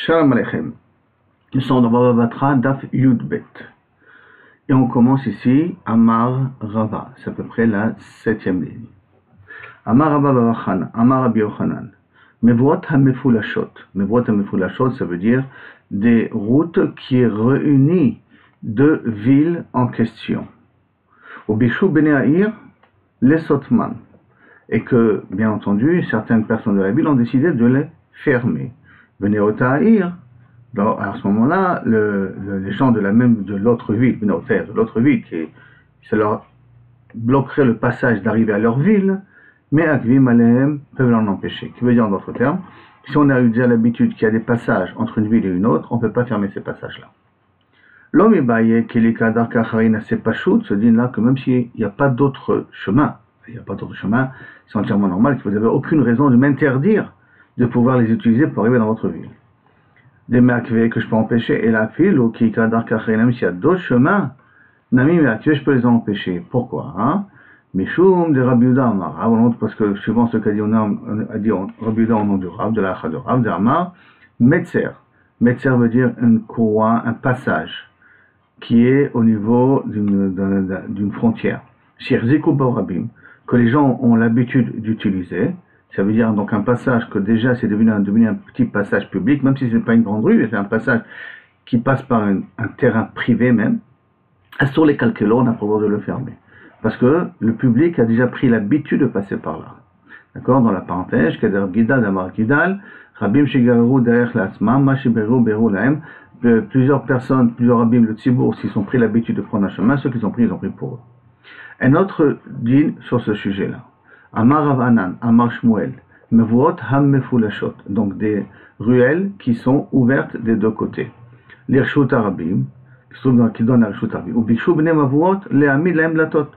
Shalom Aleichem. Nous sommes dans Baba Batra, Daf Yudbet. Et on commence ici, Amar Rava. C'est à peu près la 7e ligne. Amar Rava Babachan, Amar Rabbi Yochanan. Mevot HaMefulashot. Mevot HaMefulashot, ça veut dire des routes qui réunissent deux villes en question. Au Bishou Bene Haïr, les Sotman. Et que, bien entendu, certaines personnes de la ville ont décidé de les fermer. Beneota Haïr, à ce moment-là, les gens de l'autre ville, de l'autre ville, ça leur bloquerait le passage d'arriver à leur ville, mais Akvim Alehem peuvent l'en empêcher. Qui veut dire en d'autres termes, si on a eu déjà l'habitude qu'il y a des passages entre une ville et une autre, on ne peut pas fermer ces passages-là. L'homme Ibaye, Kilika Darka Harina Sepashut, se dit là que même s'il n'y a pas d'autre chemin, c'est entièrement normal, que vous n'avez aucune raison de m'interdire de pouvoir les utiliser pour arriver dans votre ville. Des meakvé que je peux empêcher, et la file, ou qui même s'il y a d'autres chemins, nami meakvé, je peux les empêcher. Pourquoi Mishum de Rabbi Yehuda Amar. Parce que suivant ce qu'a dit Rabbi Yehuda au nom du Rab, de la Achad de Rab, de Amar, Metzer. Metzer veut dire une courroie, un passage, qui est au niveau d'une frontière. Shirziku Barabim, que les gens ont l'habitude d'utiliser. Ça veut dire donc un passage que déjà c'est devenu un petit passage public, même si ce n'est pas une grande rue, c'est un passage qui passe par un terrain privé même. Sur les calculs, on n'a pas le droit de le fermer. Parce que le public a déjà pris l'habitude de passer par là. D'accord? Dans la parenthèse, Kader Gidal, Damar Gidal, Rabim Shigaru derech Lasma, Mashiberu Beru Laem, plusieurs personnes, plusieurs Rabim, le Tzibour, s'ils ont pris l'habitude de prendre un chemin, ceux qui ont pris, ils ont pris pour eux. Un autre dit sur ce sujet-là. Amar Rav Anan, Amar Shmuel, Mevuot HaMefulashot, donc des ruelles qui sont ouvertes des deux côtés. L'Irshut Arabim, qui donne à l'Irshut Arabim, ou Bikshu Bnei Mevuot, Le'ami Le'em Latot.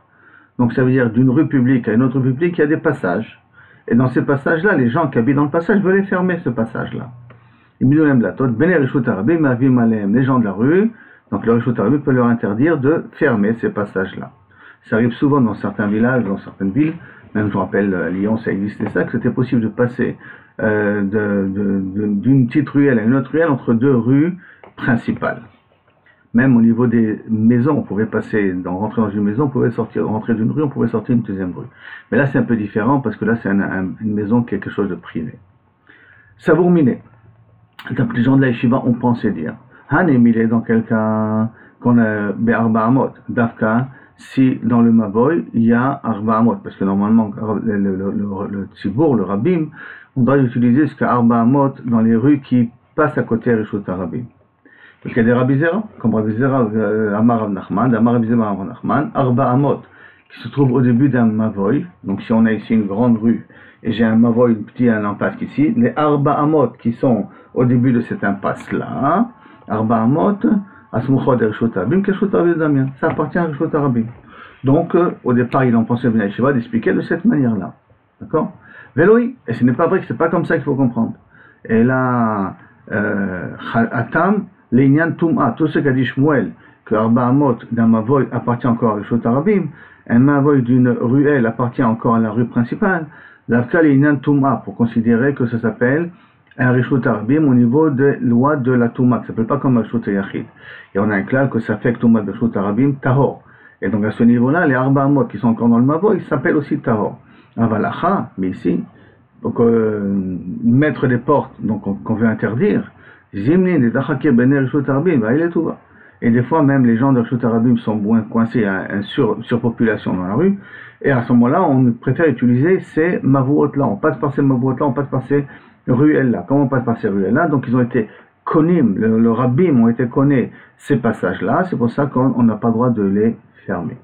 Donc ça veut dire d'une rue publique à une autre rue publique, il y a des passages. Et dans ces passages-là, les gens qui habitent dans le passage veulent les fermer, ce passage-là. Le'em Latot, Bnei Irshut Arabim, Avim Aleem, les gens de la rue, donc le Irshut Arabim peut leur interdire de fermer ces passages-là. Ça arrive souvent dans certains villages, dans certaines villes. Même je me rappelle à Lyon, ça existait ça, que c'était possible de passer d'une petite ruelle à une autre ruelle entre deux rues principales. Même au niveau des maisons, on pouvait rentrer dans une maison, on pouvait rentrer d'une rue, on pouvait sortir une deuxième rue. Mais là c'est un peu différent parce que là c'est une maison, quelque chose de privé. Savourminé. Les gens de la yeshiva ont pensé dire, Hanemile dans quel cas qu'on a Be'arba Amot, Dafka, si dans le Mavoy, il y a Arba Amot, parce que normalement, le Tzibour, le Rabbim, on doit utiliser jusqu'à Arba Amot dans les rues qui passent à côté de Rishut Rabbim. Parce qu'il y a des Rabbi Zera, comme Rabbi Zera, Amar Rav Nachman, Amar Rabbi Zera Rav Nachman, Arba Amot, qui se trouve au début d'un Mavoy. Donc si on a ici une grande rue, et j'ai un Mavoy, un impasse ici, les Arba Amot qui sont au début de cette impasse-là, Arba Amot, ça appartient à Rishut Arabim. Donc, au départ, ils ont pensé à Yeshiva d'expliquer de cette manière-là. D'accord? Veloï, et ce n'est pas vrai que c'est pas comme ça qu'il faut comprendre. Et là, Atam, Leinian Tum'a, tout ce qu'a dit Shmuel, que Arba Amot d'un Mavoy appartient encore à Rishut Arabim, un Mavoy d'une ruelle appartient encore à la rue principale, l'Afka Leinian Tum'a, pour considérer que ça s'appelle un Rishut Arabim au niveau des lois de la Touma, qui ne s'appelle pas comme un Rishut Yachid. Et on a un clal que ça fait que Touma de Rishut Arabim, Tahor. Et donc à ce niveau-là, les Arba Amot qui sont encore dans le Mavo, ils s'appellent aussi Tahor. Avalacha, mais ici, donc mettre des portes donc qu'on veut interdire, Zimnin et Dachake Bener Rishut Arabim, il est tout va. Et des fois même les gens de Rishut Arabim sont coincés à une surpopulation dans la rue, et à ce moment-là, on préfère utiliser ces Mavouot-là. On passe par ces Mavouot-là, on passe par ces ruelles-là. Comment on passe par ces ruelles-là? Donc ils ont été konim, le rabbim ont été connus ces passages-là, c'est pour ça qu'on n'a pas le droit de les fermer.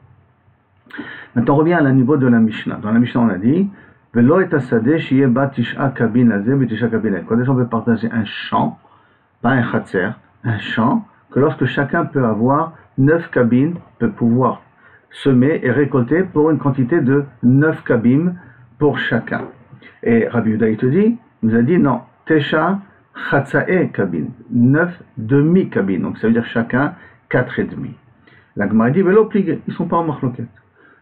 Maintenant on revient à niveau de la Mishnah. Dans la Mishnah on a dit Velo et asadeh shiye bat tisha kabin azeh betisha kabin. Quand des gens veulent partager un champ, pas un chatzer, un champ, que lorsque chacun peut avoir 9 cabines, peut pouvoir semer et récolter pour une quantité de 9 cabines pour chacun. Et Rabbi Yehuda il te dit, il nous a dit non, Tesha Chatzae cabine, 9 demi-cabines, donc ça veut dire chacun 4 et demi. La Gemara dit, Velo pligé, ils ne sont pas en marloquette.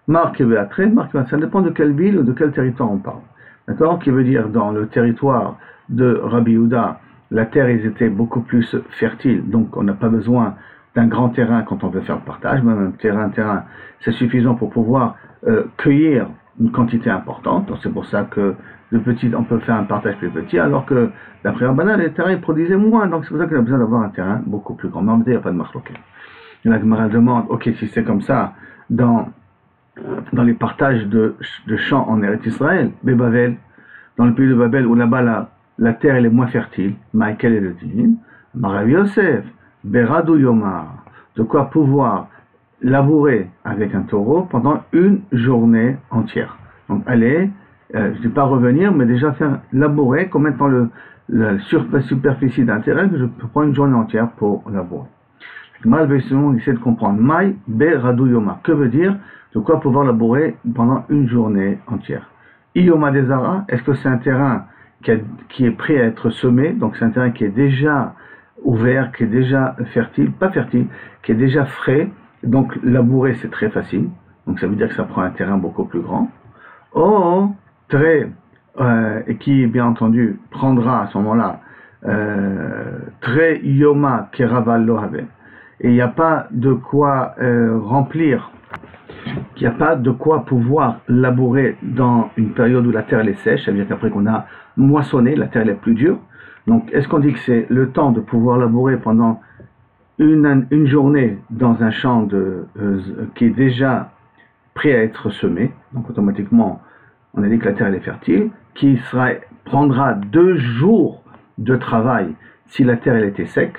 Marc et Béatré, ça dépend de quelle ville ou de quel territoire on parle. D'accord? Qui veut dire dans le territoire de Rabbi Yehuda, la terre, ils étaient beaucoup plus fertiles, donc on n'a pas besoin d'un grand terrain quand on veut faire le partage, même un terrain, c'est suffisant pour pouvoir cueillir une quantité importante, donc c'est pour ça que on peut faire un partage plus petit, alors que d'après Rabbanan, les terrains ils produisaient moins, donc c'est pour ça qu'on a besoin d'avoir un terrain beaucoup plus grand. Mais en fait, il n'y a pas de marloquet. La Gemara demande, ok, si c'est comme ça, dans les partages de champs en Eretz Israël, Babel, dans le pays de Babel, où là-bas la terre elle est moins fertile, Michael et le Din, Marav Yosef, Beradou Yomar, de quoi pouvoir labourer avec un taureau pendant une journée entière. Donc allez, je ne dis pas revenir, mais déjà faire labourer, comme étant la superficie d'un terrain, que je peux prendre une journée entière pour labourer. On essaie de comprendre. Maï Beradou Yomar. Que veut dire de quoi pouvoir labourer pendant une journée entière? Iyoma Desara, est-ce que c'est un terrain qui est prêt à être semé? Donc c'est un terrain qui est déjà ouvert, qui est déjà fertile, pas fertile, qui est déjà frais. Donc labourer c'est très facile. Donc ça veut dire que ça prend un terrain beaucoup plus grand. Oh, et qui bien entendu prendra à ce moment-là très Yoma Keraval Lohaven. Et il n'y a pas de quoi remplir, il n'y a pas de quoi pouvoir labourer dans une période où la terre elle est sèche, ça veut dire qu'après qu'on a moissonné, la terre elle est plus dure. Donc est-ce qu'on dit que c'est le temps de pouvoir labourer pendant une journée dans un champ qui est déjà prêt à être semé, donc automatiquement on a dit que la terre elle est fertile, qui prendra 2 jours de travail si la terre elle était sec,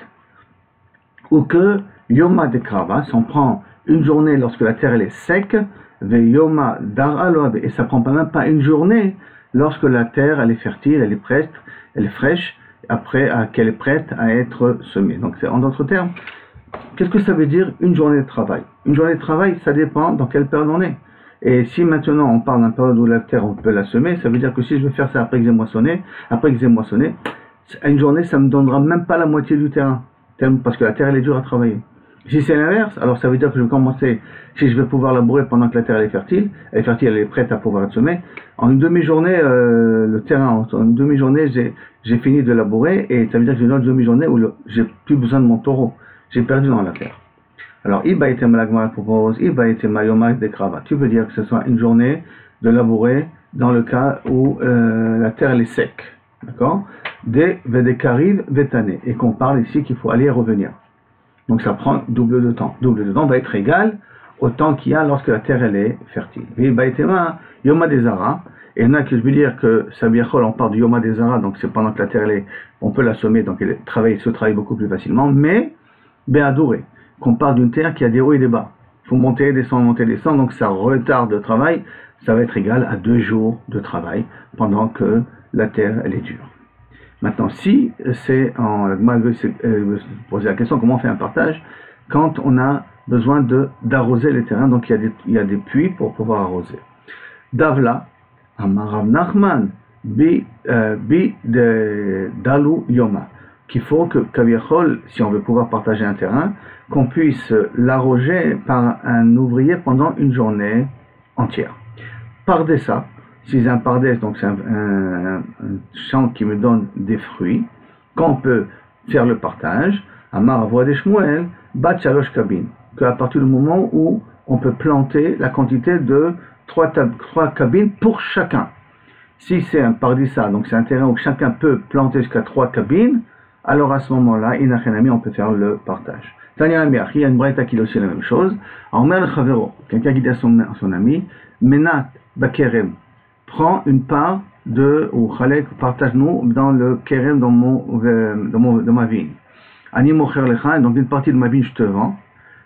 ou que Yoma de Krava, si on prend une journée lorsque la terre elle est sec, Yoma Dar Aloab, et ça prend même pas une journée lorsque la terre elle est fertile, elle est prête, elle est fraîche, après qu'elle est prête à être semée. Donc en d'autres termes, qu'est-ce que ça veut dire une journée de travail? Une journée de travail, ça dépend dans quelle période on est. Et si maintenant on parle d'une période où la terre on peut la semer, ça veut dire que si je veux faire ça après que j'ai moissonné, une journée ça me donnera même pas la moitié du terrain, parce que la terre elle est dure à travailler. Si c'est l'inverse, alors ça veut dire que je vais commencer, si je vais pouvoir labourer pendant que la terre elle est fertile, elle est prête à pouvoir être semée, en une demi-journée, le terrain, en une demi-journée, j'ai fini de labourer, et ça veut dire que j'ai une autre demi-journée où j'ai plus besoin de mon taureau, j'ai perdu dans la terre. Alors, Iba était malagma propose, Iba était mayoma de krava. Tu veux dire que ce soit une journée de labourer dans le cas où la terre elle est sec, d'accord? Des vedekariv vetane, et qu'on parle ici qu'il faut aller et revenir. Donc ça prend double de temps. Double de temps va être égal au temps qu'il y a lorsque la terre elle est fertile. Et Baïtema, Yoma Desara, et il y en a qui je veux dire que Sabiachol, on parle du Yoma Desara, donc c'est pendant que la terre elle est, on peut la semer, donc elle se travaille beaucoup plus facilement, mais Béadouré, qu'on parle d'une terre qui a des hauts et des bas. Il faut monter, descendre, donc ça retarde le travail, ça va être égal à 2 jours de travail pendant que la terre elle est dure. Maintenant, si c'est poser la question comment on fait un partage quand on a besoin d'arroser les terrains, donc il y a des puits pour pouvoir arroser. Davla, Amarav Nachman, bi de Dalu Yoma, qu'il faut que Kaviachol, si on veut pouvoir partager un terrain, qu'on puisse l'arroger par un ouvrier pendant une journée entière. Pardessa, si c'est un pardès, donc c'est un champ qui me donne des fruits, quand on peut faire le partage, Amar Avoa de Shmuel, Bat Shalosh Kabin, qu'à partir du moment où on peut planter la quantité de 3 cabines pour chacun. Si c'est un pardissa, donc c'est un terrain où chacun peut planter jusqu'à 3 cabines, alors à ce moment-là, Inachenami, on peut faire le partage. Tanya Amiach, il y a une braïta qui dit aussi la même chose. Omer le Chavero, quelqu'un qui dit à son ami, Menat Bakerem, prends une part ou Khalek, partage-nous dans le Kerem, dans ma vigne. Ani Mocher Lecha, donc une partie de ma vigne, je te vends.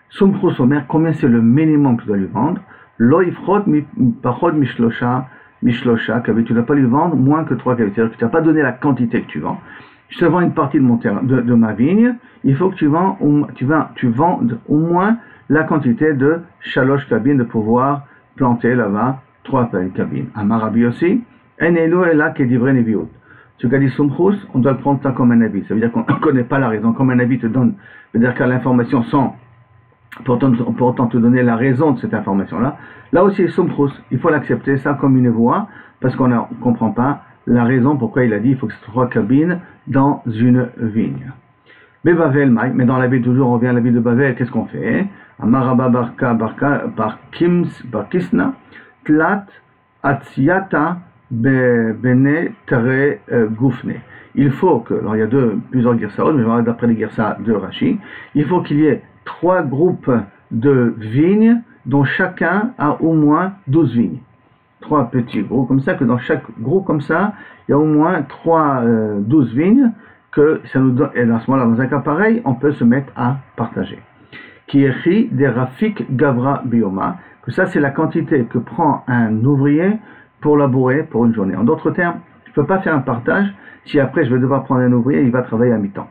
Sumchus Omer, combien c'est le minimum que tu dois lui vendre? Lo Ifrot Pachod Mishlosha, tu ne dois pas lui vendre moins que 3 cabines. C'est-à-dire que tu n'as pas donné la quantité que tu vends. Je te vends une partie de mon terrain, de ma vigne, il faut que tu vendes au moins la quantité de Shalosh cabines de pouvoir planter là-bas 3 cabines. Amarabi aussi, Enelo est là qui est livré Neviot. Ce qu'a dit Sumchus, on doit le prendre ça comme un avis. Ça veut dire qu'on ne connaît pas la raison. Comme un avis te donne, c'est-à-dire qu'à l'information sans pourtant te donner la raison de cette information-là. Là aussi, Sumchus, il faut l'accepter ça comme une voix, parce qu'on ne comprend pas la raison pourquoi il a dit il faut que ce soit 3 cabines dans une vigne. Mais Bavel, mais dans la ville toujours, on revient à la ville de Bavel, qu'est-ce qu'on fait? Amaraba Barkisna, Tlat, Atsiata, Bene, Tere, Goufne. Il faut que, alors il y a plusieurs Girsaot, mais je vais d'après les Girsa de Rashi, il faut qu'il y ait 3 groupes de vignes dont chacun a au moins 12 vignes. 3 petits groupes comme ça, que dans chaque groupe comme ça, il y a au moins 12 vignes, que ça nous donne, et à ce moment-là, dans un cas pareil, on peut se mettre à partager. Qui écrit des Rafik Gavra Bioma, que ça c'est la quantité que prend un ouvrier pour labourer pour une journée. En d'autres termes, je ne peux pas faire un partage si après je vais devoir prendre un ouvrier, il va travailler à mi-temps.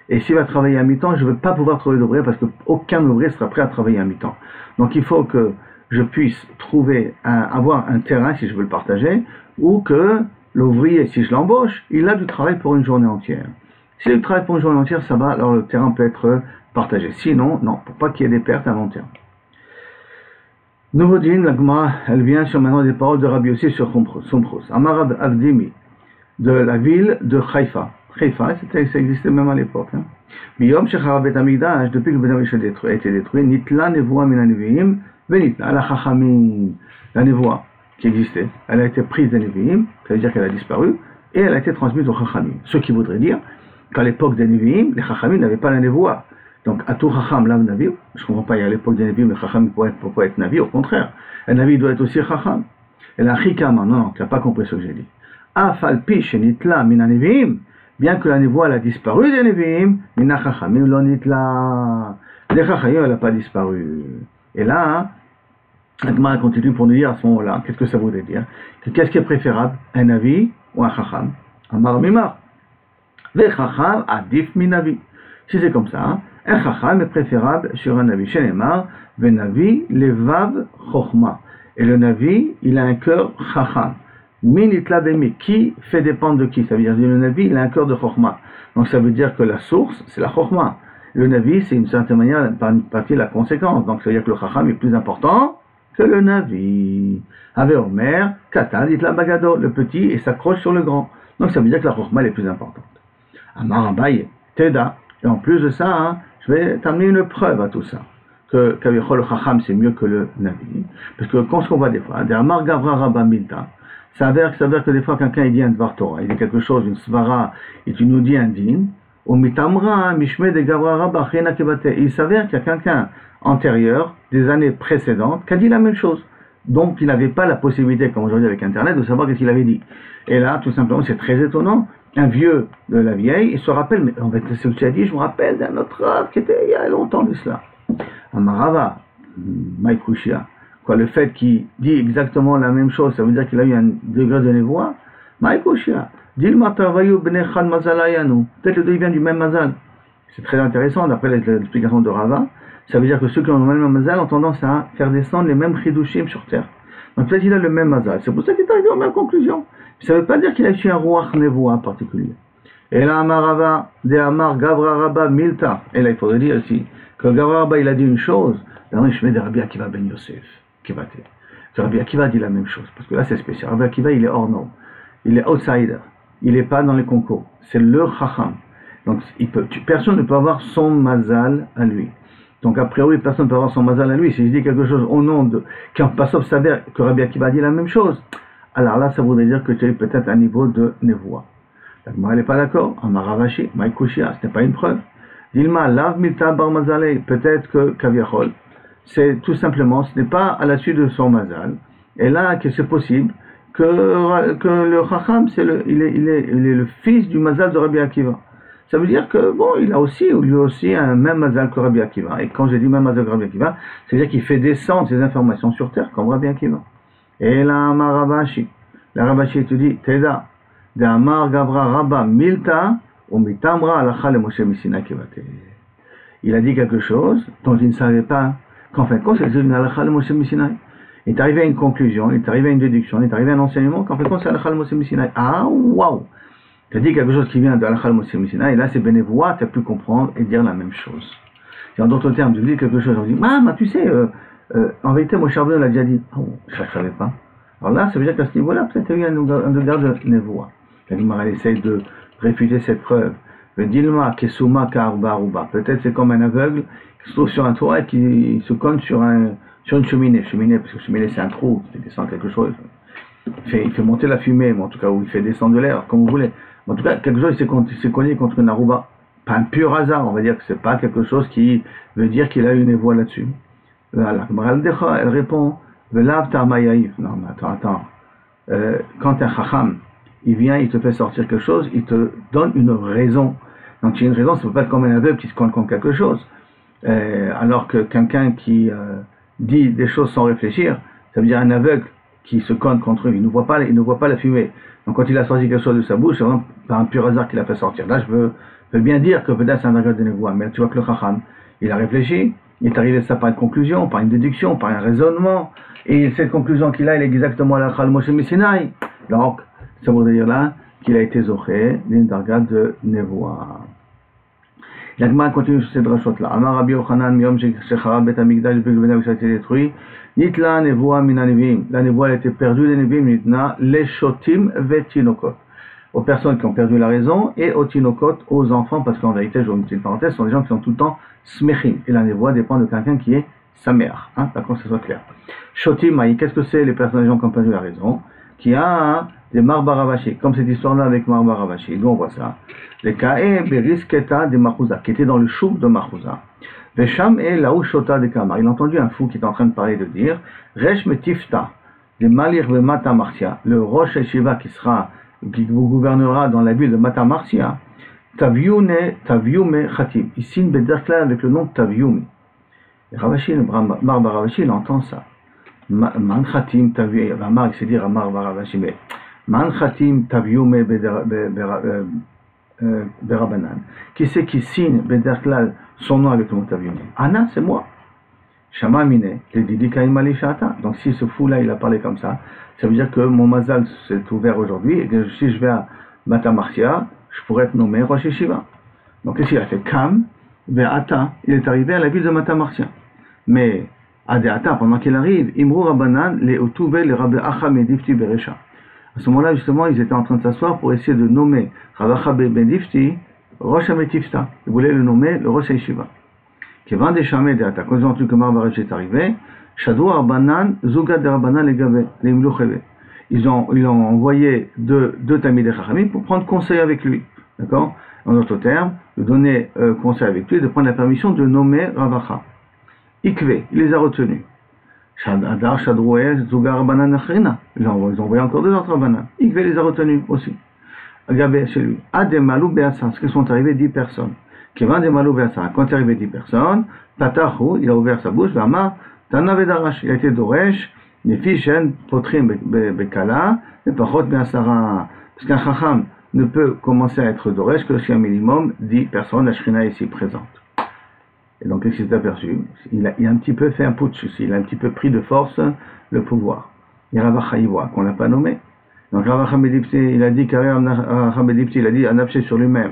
Et s'il va travailler à mi-temps, je ne vais pas pouvoir trouver d'ouvrier parce qu'aucun ouvrier sera prêt à travailler à mi-temps. Donc il faut que je puisse avoir un terrain si je veux le partager, ou que l'ouvrier, si je l'embauche, il a du travail pour une journée entière. S'il a du travail pour une journée entière, ça va, alors le terrain peut être partagé. Sinon, non, pour pas qu'il y ait des pertes à long terme. Nouveau din, la Gemara, elle vient sur maintenant des paroles de Rabbi Yossi sur Sompros. Amar Avdimi, de la ville de Haïfa. Haïfa, ça existait même à l'époque. Biyom Shechara Bet Amigdash, depuis que le Bet Amigdash a été détruit, Nitla Nevoa Min Neviim, Venitla la Chachamim. La Nevoa qui existait, elle a été prise des Neviim, ça veut dire qu'elle a disparu, et elle a été transmise aux Chachamim. Ce qui voudrait dire qu'à l'époque des Neviim, les Chachamim n'avaient pas la Nevoa. Donc, Atou Chacham, Lav Navi, je ne comprends pas, il y a à l'époque des Neviim, le Chacham ne peut pas être Navi, au contraire. Un Navi doit être aussi Chacham. Et la Chikama, non, tu n'as pas compris ce que j'ai dit. Afalpi Shenitla Mina Neviim, bien que la Nevoa a disparu des Neviim, Mina Chachamim lo Nitla. Les Chachamim, elle n'a pas disparu. Et là, Agma continue pour nous dire à ce moment-là, qu'est-ce que ça voudrait dire? Qu'est-ce qui est préférable? Un Navi ou un Chacham? Amar Mimar. Ve Chacham Adif Minavi. Si c'est comme ça, un Chacham est préférable sur un Navi. Shenemar, Ve Navi Levav Chochma. Et le Navi, il a un cœur Chacham. Minitla Bemi, qui fait dépendre de qui? Ça veut dire que le Navi, il a un cœur de Chochma. Donc ça veut dire que la source, c'est la Chochma. Le Navi, c'est une certaine manière, par une partie, la conséquence. Donc ça veut dire que le Chacham est plus important que le Navi. Ave Omer, Katan, Itla Bagado, le petit, et s'accroche sur le grand. Donc ça veut dire que la Chochma est plus importante. Amar Abaye, Teda. Et en plus de ça, je vais t'amener une preuve à tout ça. Que le Chacham, c'est mieux que le Navi. Parce que quand on voit des fois, des Amar Gavra Rabba Milta, ça veut dire que des fois, quelqu'un il dit un Dvar Torah, il dit quelque chose, une Svara, et tu nous dis un din, ou Mitamra, Mishme de Gavra Rabba, Chena Kebate. Il s'avère qu'il y a quelqu'un antérieur, des années précédentes, qui a dit la même chose. Donc, il n'avait pas la possibilité, comme aujourd'hui avec Internet, de savoir ce qu'il avait dit. Et là, tout simplement, c'est très étonnant. Un vieux de la vieille, il se rappelle, mais en fait, ce que tu as dit, je me rappelle d'un autre rave qui était il y a longtemps de cela. Amarava, Maïkouchia. Quoi, le fait qu'il dit exactement la même chose, ça veut dire qu'il a eu un degré de névoie. Maïkouchia. Dilma Tavayou Benechad Mazalayanu. Peut-être le deux vient du même mazal. C'est très intéressant, d'après l'explication de Rava. Ça veut dire que ceux qui ont le même mazal ont tendance à faire descendre les mêmes chidushim sur terre. Donc peut-être qu'il a le même mazal. C'est pour ça qu'il est arrivé aux mêmes conclusions. Ça ne veut pas dire qu'il a eu un roi nevoa particulier. Et là, Amarava, de Amar Gavra Rabba Milta. Et là, il faudrait dire aussi que Gavra Rabba, il a dit une chose. Dans le chemin de Rabbi Akiva ben Yosef, Kivate. Rabbi Akiva dit la même chose. Parce que là, c'est spécial. Rabbi Akiva, il est hors norme. Il est outsider. Il n'est pas dans les concours. C'est le Chacham. Donc, personne ne peut avoir son mazal à lui. Donc, a priori, personne ne peut avoir son mazal à lui. Si je dis quelque chose au nom de. Quand Passof s'avère que Rabbi Akiva dit la même chose, alors là, ça voudrait dire que tu es peut-être à un niveau de Nevoa. La Gemara n'est pas d'accord. Amaravashi, Maïkouchia, ce n'est pas une preuve. Dilma, Lav Milta Bar Mazalei, peut-être que Kaviachol, c'est tout simplement, ce n'est pas à la suite de son mazal. Et là, que c'est possible que le Chacham, il est le fils du mazal de Rabbi Akiva. Ça veut dire que, bon, il a aussi, lui aussi, un même mazal que Rabbi Akiva. Et quand j'ai dit même mazal que Rabbi Akiva, c'est-à-dire qu'il fait descendre ses informations sur terre, comme Rabbi Akiva. Et là, Maravashi, la Ravashi te dit, Teda, de Amar Gavra Rabba Milta, ou Mitamra Alacha le Moshe Missina Kivate. Il a dit quelque chose dont il ne savait pas qu'en fin de compte, c'est une Alacha le Moshe Missina. Il est arrivé à une conclusion, il est arrivé à une déduction, il est arrivé à un enseignement qu'en fin de compte, c'est Alacha le Moshe Missina. Ah, waouh! Tu as dit quelque chose qui vient de Alacha le Moshe Missina, et là, c'est bénévoie, tu as pu comprendre et dire la même chose. Et en d'autres termes, tu dis quelque chose, on dit, tu sais, en vérité, Moshe Rabbeinu l'a déjà dit. Oh, je ne savais pas. Alors là, ça veut dire qu'à ce niveau-là, peut-être il y a un degré de névoie. La Gemara essaye de réfuter cette preuve. Le Dilma, Kesuma, Karba, Aruba. Peut-être c'est comme un aveugle qui se trouve sur un toit et qui se cogne sur une cheminée. Cheminée, parce que cheminée c'est un trou, il descend quelque chose. Il fait monter la fumée, mais en tout cas, ou il fait descendre de l'air, comme vous voulez. En tout cas, quelque chose, il s'est cogné contre une Aruba. Pas un pur hasard, on va dire que c'est pas quelque chose qui veut dire qu'il a une voix là-dessus. Voilà. Elle répond, Velav Tarmayaïf. Non, mais attends. Quand un Chacham, il vient, il te fait sortir quelque chose, il te donne une raison. Donc, il y a une raison, ça ne peut pas être comme un aveugle qui se cogne contre quelque chose. Alors que quelqu'un qui dit des choses sans réfléchir, ça veut dire un aveugle qui se cogne contre lui, il ne voit pas la fumée. Donc, quand il a sorti quelque chose de sa bouche, c'est vraiment par un pur hasard qu'il a fait sortir. Là, je veux bien dire que peut-être c'est un degré de névoie, mais tu vois que le Chacham, il a réfléchi, il est arrivé à ça par une conclusion, par une déduction, par un raisonnement, et cette conclusion qu'il a, elle est exactement la Chal Moshe Misinaï. Donc, ça voudrait dire là qu'il a été zoché d'une darga de névoie. La Gemara continue sur cette rachot-là. Amar Rabbi Yochanan, miyom shechara bet hamikdash be'gvena où ça a été détruit, nitla névoa mina nevim. La névoie, elle était perdue des nevim, nitna les shotim vetinokot. Aux personnes qui ont perdu la raison et aux tinokot, aux enfants, parce qu'en vérité, je vous mets une petite parenthèse, ce sont des gens qui sont tout le temps smechim. Et la névoie dépend de quelqu'un qui est sa mère. D'accord, que ce soit clair. Shotim, qu'est-ce que c'est les personnes, les gens qui ont perdu la raison? Qui a des marbaravashi, comme cette histoire-là avec marbaravashi. D'où on voit ça? Les kae berisketa de Marchouza, qui était dans le chouk de Marchouza. Vesham et laou shota de Kamar. Il a entendu un fou qui est en train de parler, de dire Resh metifta de Malir ve Mata Martia, le Rosh Yeshiva qui vous gouvernera dans la ville de Mata Martia. Taviume Khatim. Il signe Bederkla avec le nom de Taviume. Et Ravashi, le Marbaravashi, il entend ça. Man Khatim Taviume. Amar, il sait dire à Marbaravashi, mais Man Khatim Taviume Berabanan. Qui c'est qui signe Bederklal son nom avec le mot Taviume? Anna, c'est moi. Shama Mine, le Didi Kaim Ali Shata. Donc si ce fou-là, il a parlé comme ça veut dire que mon mazal s'est ouvert aujourd'hui et que si je vais à Mata Martia, je pourrais être nommé Rosh Yeshiva. Donc qu'est-ce qu'il a fait? Kam, Ve'ata, il est arrivé à la ville de Mata Martia. Mais, Adeata, pendant qu'il arrive, Imru Rabbanan, les Otuve, les Rabbe Acha Medifti Beresha. À ce moment-là, justement, ils étaient en train de s'asseoir pour essayer de nommer Rabbe Acha Medifti Rosh Ametifta. Ils voulaient le nommer le Rosh Yeshiva. Kevin Deshamé Deata, quand ils ont entendu que Marbarach est arrivé, Shadou Rabbanan, Zuga de Rabbanan les Mloucheve. Ils ont envoyé deux Tamid Chachamim pour prendre conseil avec lui. D'accord? En d'autres termes, de donner conseil avec lui, de prendre la permission de nommer Ravacha. Ikve, il les a retenus. Adar, Shadroué, Zuga Rabbanan Achrina. Ils ont envoyé encore deux autres Rabbanan. Ikve les a retenus aussi. Agabé chez lui. Ademalou Beatsa, ce qu'ils sont arrivés 10 personnes. Kevin Demalou Beatsa. Quand il est arrivé 10 personnes, Patahu, il a ouvert sa bouche, Vama, Tana Vedarash, il a été Doresh, les filles Shen, Potrim Bekala, et Pachot Beasara. Parce qu'un Chacham ne peut commencer à être Doresh que si un minimum 10 personnes, la Shrina est ici présente. Et donc, qu'est-ce qu'il s'est aperçu? Il a un petit peu fait un putsch ici, il a un petit peu pris de force le pouvoir. Et Ravacha y voit, qu'on ne l'a pas nommé. Donc, Ravacha Medipti, il a dit, il a dit, Anapché sur lui-même.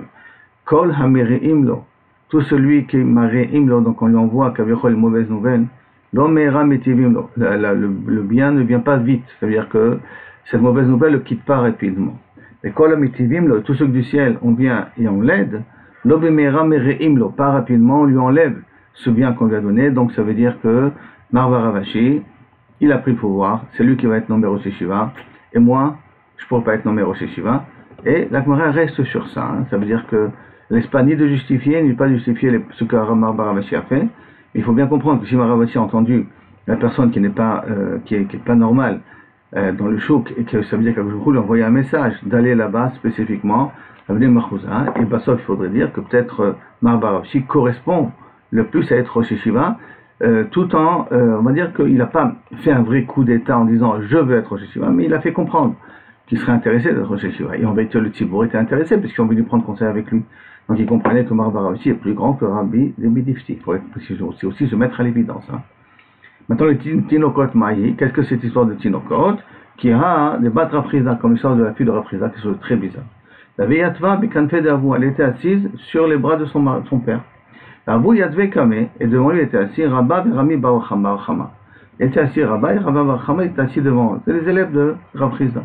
Kol Hamereim Lo, tout celui qui Mareim Lo, donc on lui envoie Kavichol une mauvaise nouvelle, L'Omera Metivim Lo, le bien ne vient pas vite, c'est-à-dire que cette mauvaise nouvelle ne quitte pas rapidement. Et Kol Metivim Lo, tous ceux du ciel, on vient et on l'aide, L'Omera Mereim Lo, pas rapidement, on lui enlève ce bien qu'on lui a donné, donc ça veut dire que Marvaravashi, il a pris le pouvoir, c'est lui qui va être nommé Rosh Yeshiva, et moi, je ne pourrais pas être nommé Rosh Yeshiva. Et la Gemara reste sur ça. Ça veut dire que n'est pas ni de justifier, ni pas de justifier ce que Marbaravashi a fait. Mais il faut bien comprendre que si Marbaravashi a entendu la personne qui n'est pas qui est pas normale dans le chouk, et que ça veut dire qu'Akadosh Baruch Hu lui a envoyé un message d'aller là-bas spécifiquement, à venir Marchouza, et Bassov, il faudrait dire que peut-être Marbaravashi correspond le plus à être Rosh Yeshiva, tout en, on va dire qu'il n'a pas fait un vrai coup d'état en disant je veux être Rosh Yeshiva, mais il a fait comprendre qui serait intéressé d'être Rosh Yeshiva. Et en vérité, le Tzibour était intéressé, parce qu'ils ont voulu prendre conseil avec lui. Donc il comprenait que Marbaravashi est plus grand que Rabbi de Medifti. Il faudrait aussi se mettre à l'évidence. Maintenant, le Tinokot Mahi, qu'est-ce que c'est cette histoire de Tinokot? Qui a des bats Rafriza, comme l'histoire de la fille de Rafriza, qui est très bizarre. La Veyatva Bekanfe d'Avou, elle était assise sur les bras de son père. Avou Yadve Kame, et devant lui était assis Rabba et Rami Barachama. Il était assis Rabba et Rabba Barachama était assis devant. C'est les élèves de Rafriza.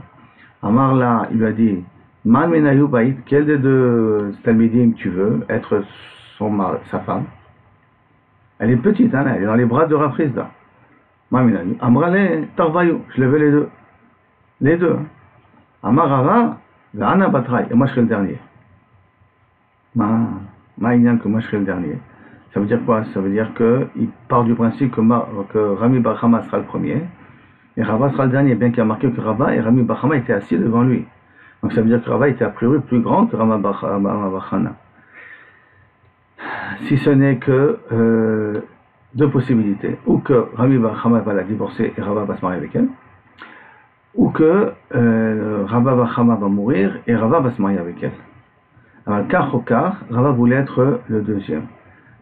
Amar là, il lui a dit, Man menayu bait, quel des deux talmidim tu veux être sa femme? Elle est petite, hein, elle est dans les bras de Rav Chisda. Man menayu, amrale tarvayu, je le veux les deux. Les deux. Amar Rava, V'ana batrai, et moi je serai le dernier. Que moi je serai le dernier. Ça veut dire quoi? Ça veut dire qu'il part du principe que Rami Bar Chama sera le premier et Rava sera le dernier, bien qu'il y a marqué que Rava et Rami Bar Chama étaient assis devant lui. Donc ça veut dire que Rava était a priori plus grand que Rama Bar Chana. Si ce n'est que deux possibilités, ou que Rami Bar Chama va la divorcer et Rava va se marier avec elle, ou que Rava Bar Chama va mourir et Rava va se marier avec elle. Alors, car au car, Rava voulait être le deuxième.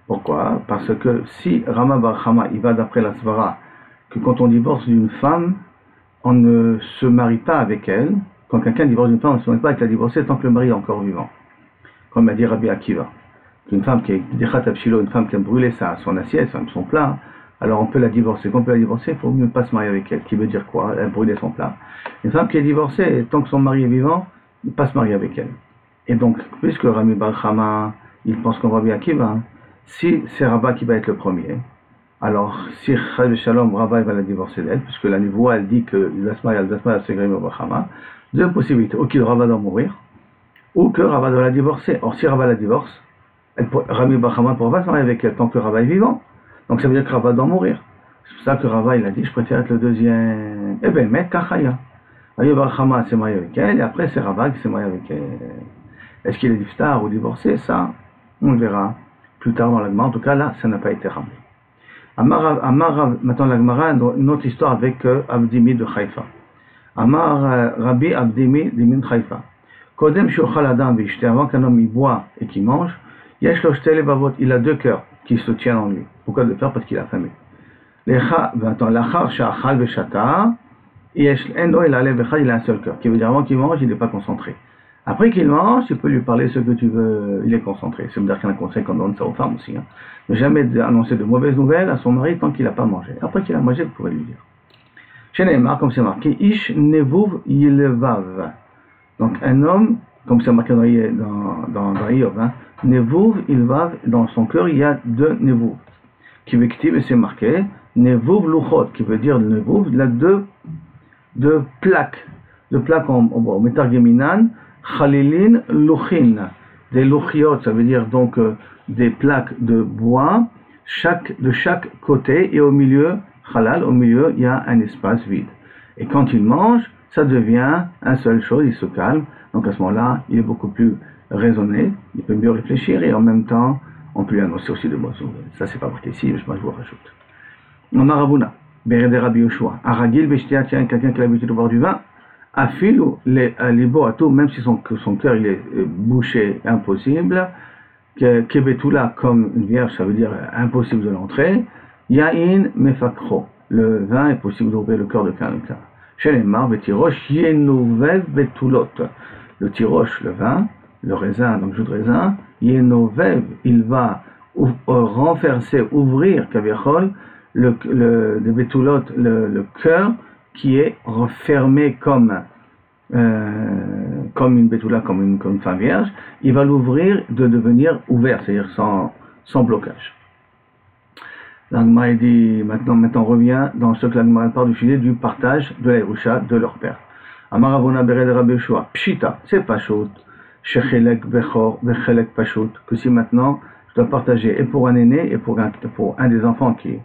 Pourquoi? Parce que si Rama Bar Chama, il va d'après la Svara, que quand on divorce d'une femme, on ne se marie pas avec elle. Quand quelqu'un divorce d'une femme, on ne se marie pas avec la divorcée tant que le mari est encore vivant. Comme a dit Rabbi Akiva. Une femme qui est Dechat Abshilo, une femme qui a brûlé son assiette, son plat, alors on peut la divorcer. Quand on peut la divorcer, il faut mieux pas se marier avec elle. Qui veut dire quoi? Elle a brûlé son plat. Une femme qui est divorcée, tant que son mari est vivant, il ne peut pas se marier avec elle. Et donc, puisque Rami Bar Chama, il pense qu'on va bien Akiva, si c'est Rava qui va être le premier, alors si Chal Shalom, Rava va la divorcer d'elle, puisque la Nivoua, elle dit qu'il va se marier, c'est Rami Bar Chama, deux possibilités, ou qu'il Rava doit mourir, ou que Rava doit la divorcer. Or, si Rava la divorce, Rami Bar Chama ne pourra pas se marier avec elle tant que Rava est vivant. Donc ça veut dire que Rava doit mourir. C'est pour ça que Rava, il a dit, je préfère être le deuxième. Eh bien, mais Kachaya. Rami Bar Chama s'est marié avec elle, et après c'est Rava qui s'est marié avec elle. Est-ce qu'il est iftar ou divorcé? Ça, on le verra plus tard dans l'Agmara. En tout cas, là, ça n'a pas été ramené. Maintenant, l'Agmara, une autre histoire avec Abdimi de Haïfa. Amar Rabbi Abdimi de Min Haïfa. Kodem Shochal Adam Vishte, avant qu'un homme y boit et qu'il mange, Yesh Lo Shte Levavot, il a deux cœurs qui se tiennent en lui. Pourquoi deux cœurs? Parce qu'il a faim. Lachar Shachal Veshata, Yesh Endo El Alev Echad, il a un seul cœur. Qui veut dire avant qu'il mange, il n'est pas concentré. Après qu'il mange, tu peux lui parler ce que tu veux, il est concentré. C'est dire qu'il y a un conseil qu'on donne ça aux femmes aussi. Hein. Ne jamais annoncer de mauvaises nouvelles à son mari tant qu'il n'a pas mangé. Après qu'il a mangé, vous pouvez lui dire. Chez Neymar, comme c'est marqué, Ish Nevuv Yilevav. Donc un homme, comme c'est marqué dans Iyov, hein, Nevuv Yilevav, dans son cœur il y a deux Nevuv. Qui veut et c'est marqué, Nevuv Luchot, qui veut dire Nevuv, il a deux plaques. Deux plaques en métargéminan, Khalilin Luchin, des luchiot, ça veut dire donc des plaques de bois, de chaque côté, et au milieu, Khalal, au milieu, il y a un espace vide. Et quand il mange, ça devient une seule chose, il se calme, donc à ce moment-là, il est beaucoup plus raisonné, il peut mieux réfléchir, et en même temps, on peut lui annoncer aussi de moissons. Ça, c'est pas marqué ici, mais je vous rajoute. Maravuna, Bereder Rabbi Yoshua, Aragil Beshtia, tiens, quelqu'un qui a l'habitude de boire du vin, Afilu les boato, même si son cœur il est bouché, impossible, Kebetula comme une vierge, ça veut dire impossible de l'entrer, Yain mefakro, le vin est possible d'ouvrir le cœur de quelqu'un. Chez les mar, Betirosh, Yenovev betulot, le tiroche, le vin, le raisin, donc jus de raisin, Yenovev, il va renverser, ouvrir, Kaviachol, le betulot, le cœur, qui est refermé comme une bétoula, comme une femme vierge, il va l'ouvrir de devenir ouvert, c'est-à-dire sans blocage. L'Agma dit, maintenant on revient dans ce que l'Agma parle du sujet du partage de la Yerusha de leur père. Amaravona Bered Rabbi Yoshua, Pshita, c'est Pashut, Shechelek Bechor, Bechelek Pashut, que si maintenant je dois partager et pour un aîné et pour un des enfants qui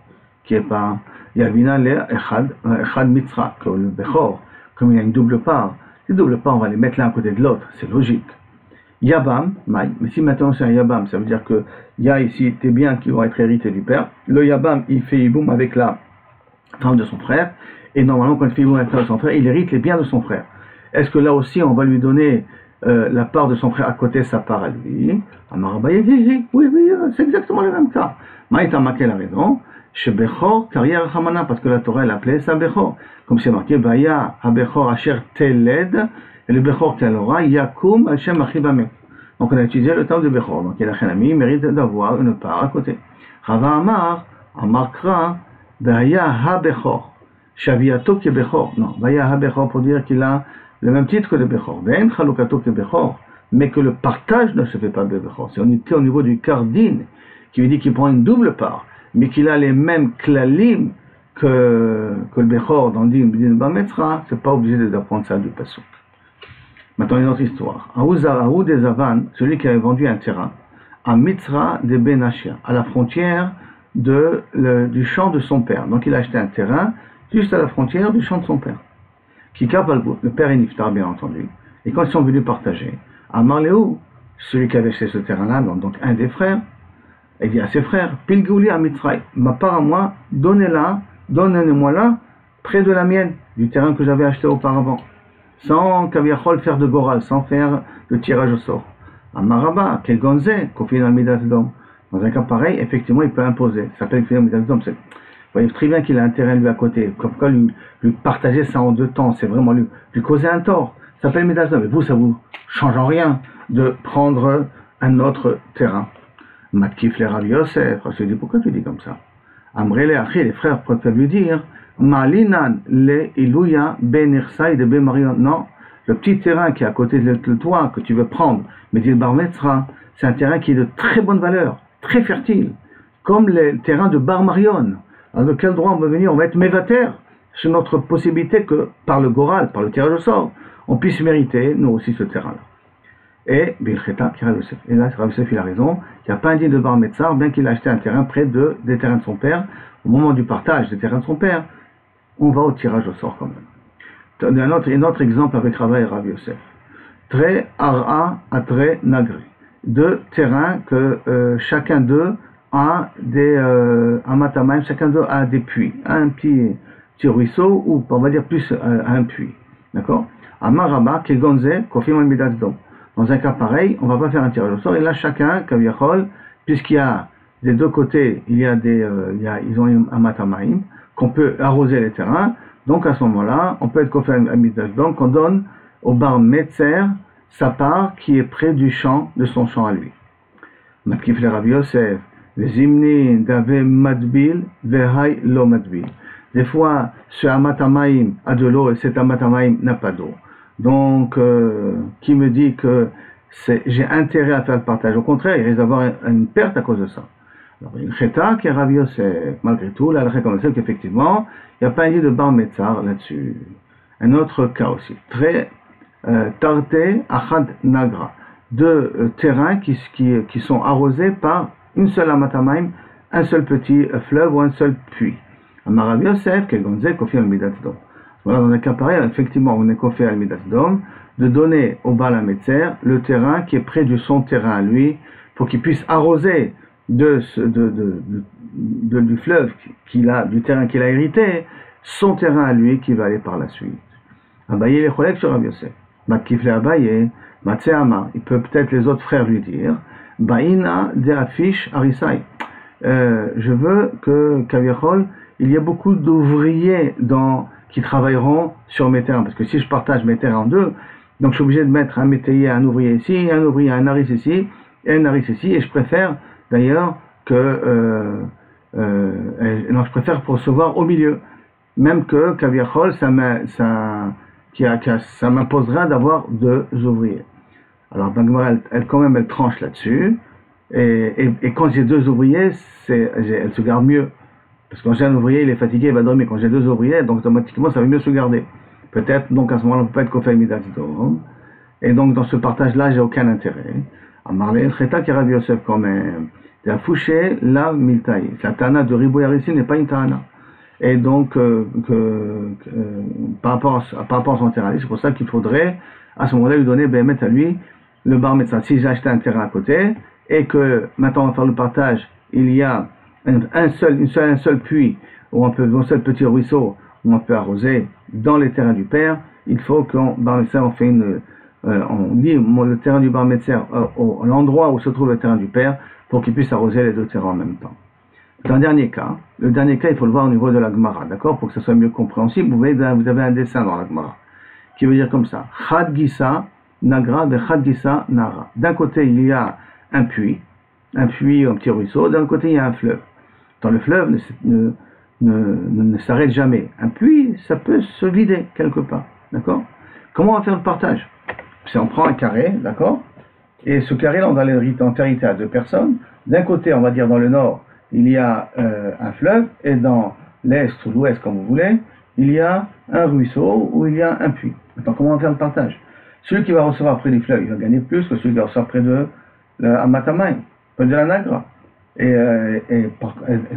est pas Yavina le Echad Mitzra, que le Bechor, comme il y a une double part, les doubles parts on va les mettre l'un à côté de l'autre, c'est logique. Yabam, Maï, mais si maintenant c'est un Yabam, ça veut dire que il y a ici tes biens qui vont être hérités du père. Le Yabam, il fait Yiboum avec la femme de son frère, et normalement quand il fait Yiboum avec la femme de son frère, il hérite les biens de son frère. Est-ce que là aussi on va lui donner la part de son frère à côté, sa part à lui? Oui, c'est exactement le même cas. Maï t'a marqué la raison. Chez Bechor, carrière Hamana, parce que la Torah elle appelait ça Bechor. Comme c'est marqué, Baya Bechor Asher Teled, et le Bechor qu'elle aura, Yakum Hashem Achibame. Donc on a utilisé le terme de Bechor. Donc il a il mérite d'avoir une part à côté. Rava Amar, Amarkra, Baya Ha Bechor. Shaviato qui est Bechor. Non, Baya Ha Bechor pour dire qu'il a le même titre que le Bechor. Ve'en chalukato ke Bechor, mais que le partage ne se fait pas de Bechor. C'est on était au niveau du Kardin, qui veut dire qu'il prend une double part, mais qu'il a les mêmes klalim que le Bechor dans le din Bar Mitzvah, c'est pas obligé d'apprendre ça du Pasuk. Maintenant, une autre histoire. Aoud des Avan, celui qui avait vendu un terrain, à Mitzra de Benachia, à la frontière du champ de son père. Donc il a acheté un terrain juste à la frontière du champ de son père. Qui Kapalbout, le père est niftar, bien entendu. Et quand ils sont venus partager, à Marléou, celui qui avait acheté ce terrain-là, donc un des frères, il dit à ses frères, Pilgouli à Mitzraï, ma part à moi, donnez-moi là, près de la mienne, du terrain que j'avais acheté auparavant. Sans Kaviachol faire de goral, sans faire de tirage au sort. À Maraba, quel gonzé, confie dans le Midas Dom. Dans un cas pareil, effectivement, il peut imposer. Ça s'appelle le Midas Dom. Vous voyez très bien qu'il a intérêt lui à côté. Comme quoi lui partager ça en deux temps, c'est vraiment lui causer un tort. Ça s'appelle Midas Dom. Et vous, ça vous change en rien de prendre un autre terrain. Matkif le Rav Yosef, je lui dis, pourquoi tu dis comme ça? Amrele Achi, les frères peuvent lui dire, Malinan le Iluya ben Irsai de Ben Marion. Non, le petit terrain qui est à côté de toi, que tu veux prendre, mais dit Bar Mitzvah, c'est un terrain qui est de très bonne valeur, très fertile, comme le terrain de Bar Marion. Alors de quel droit on va venir? On va être mévater sur notre possibilité que par le Goral, par le tirage au sort, on puisse mériter, nous aussi, ce terrain-là. Et Bilcheta, qui Rav Yosef. Et là, Rav Yosef, il a raison. Il n'y a pas un din de Bar Mitzvah, bien qu'il a acheté un terrain près des terrains de son père. Au moment du partage des terrains de son père, on va au tirage au sort quand même. Un autre exemple avec Rava et Rav Yosef. Très Ara à très Nagri. Deux terrains que chacun d'eux a des Amatamaim, chacun d'eux a des puits. Un petit ruisseau, ou on va dire plus un puits. D'accord? Amaraba, Kegonze, Kofim Midas Dom. Dans un cas pareil, on ne va pas faire un tirage au sort, et là chacun, Kaviachol, puisqu'il y a des deux côtés, ils ont un matamaim, qu'on peut arroser les terrains, donc à ce moment-là, on peut être kofé à Midas Dom, qu'on donne au bar Metzer sa part qui est près de son champ à lui. Matkif le Rav Yosef, les hymnes d'ave madbil, vehai lo madbil. Des fois, ce amatamaim a de l'eau et cet amatamaim n'a pas d'eau. Donc, qui me dit que j'ai intérêt à faire le partage? Au contraire, il risque d'avoir une perte à cause de ça. Alors, une cheta qui est Rav Yosef, malgré tout, là, elle reconnaît qu'effectivement, il n'y a pas un dit de bar metzar là-dessus. Un autre cas aussi. Très tarte achad nagra. Deux terrains qui sont arrosés par une seule amatamaim, un seul petit fleuve ou un seul puits. Rav Yosef, qui est gonzé, kofi al midat dom. Voilà, dans un cas pareil, effectivement, on est confié à Midas Dom de donner au Baal HaMetzer le terrain qui est près de son terrain à lui, pour qu'il puisse arroser du fleuve du terrain qu'il a hérité, son terrain à lui qui va aller par la suite. Abaye les cholèques sur Rav Yosef. Makif le Abaye, Matseama, il peut peut-être les autres frères lui dire, Baïna de Afish Arisai. Je veux que Kaviachol, il y ait beaucoup d'ouvriers qui travailleront sur mes terrains, parce que si je partage mes terrains en deux, donc je suis obligé de mettre un métayer, un ouvrier ici, un ouvrier, un naris ici, et un naris ici, et je préfère d'ailleurs je préfère recevoir au milieu, même que Kaviachol, ça m'imposerait d'avoir deux ouvriers. Alors Bangmar, elle tranche là-dessus, et quand j'ai deux ouvriers, elle se garde mieux. Parce que quand j'ai un ouvrier, il est fatigué, il va dormir. Quand j'ai deux ouvriers, donc automatiquement, ça va mieux se garder. Peut-être, donc à ce moment-là, on ne peut pas être kofel midat dom. Et donc, dans ce partage-là, j'ai aucun intérêt. À Marley, le Cheta qui Rav Yosef quand même. Il a fouché la miltaï. La tana de Ribouya ici n'est pas une tana. Et donc, par rapport à son terrain, c'est pour ça qu'il faudrait, à ce moment-là, lui donner, mettre à lui, le bar médecin. Si j'ai acheté un terrain à côté, et que maintenant on va faire le partage, il y a un seul puits, ou un seul petit ruisseau, où on peut arroser dans les terrains du père, il faut qu'on fait on dit le terrain du bar médecin l'endroit où se trouve le terrain du père, pour qu'il puisse arroser les deux terrains en même temps. Dans le dernier cas, il faut le voir au niveau de la Gemara, d'accord, pour que ça soit mieux compréhensible. Vous avez un dessin dans la Gemara, qui veut dire comme ça, Chad Gisa Nagra de Chad Gisa Nara. D'un côté, il y a un puits, un petit ruisseau, d'un côté, il y a un fleuve. Dans le fleuve ne s'arrête jamais. Un puits, ça peut se vider quelque part, d'accord? Comment on va faire le partage? C'est on prend un carré, d'accord? Et ce carré-là, on va en vérité à deux personnes. D'un côté, on va dire dans le nord, il y a un fleuve, et dans l'est ou l'ouest, comme vous voulez, il y a un ruisseau ou il y a un puits. Maintenant, comment on va faire le partage? Celui qui va recevoir près du fleuve, il va gagner plus que celui qui va recevoir près de Amatamai, près de la Nagra. Et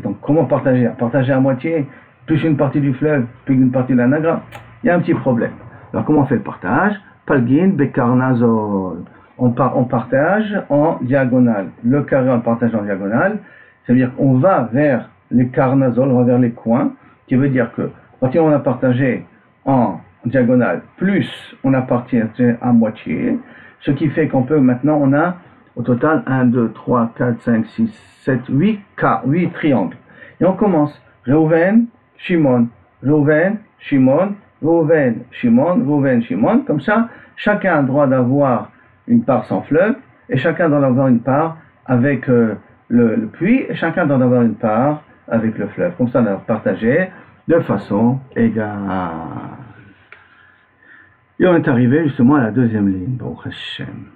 donc, comment partager? Partager à moitié, plus une partie du fleuve, plus une partie de la Nagra. Il y a un petit problème. Alors, comment on fait le partage? Palgin, Bekarnazol. On partage en diagonale. Le carré, on partage en diagonale. C'est-à-dire qu'on va vers les carnazols, on va vers les coins, qui veut dire que, quand on a partagé en diagonale, plus on a partagé à moitié, ce qui fait qu'on peut, maintenant, on a au total 1, 2, 3, 4, 5, 6, 7, 8 triangles. Et on commence. Reuven, Shimon, Reuven, Shimon, Reuven, Shimon, Reuven, Shimon. Comme ça, chacun a le droit d'avoir une part sans fleuve, et chacun doit avoir une part avec le puits, et chacun doit avoir une part avec le fleuve. Comme ça, on a partagé de façon égale. Et on est arrivé justement à la deuxième ligne. Baruch Hashem.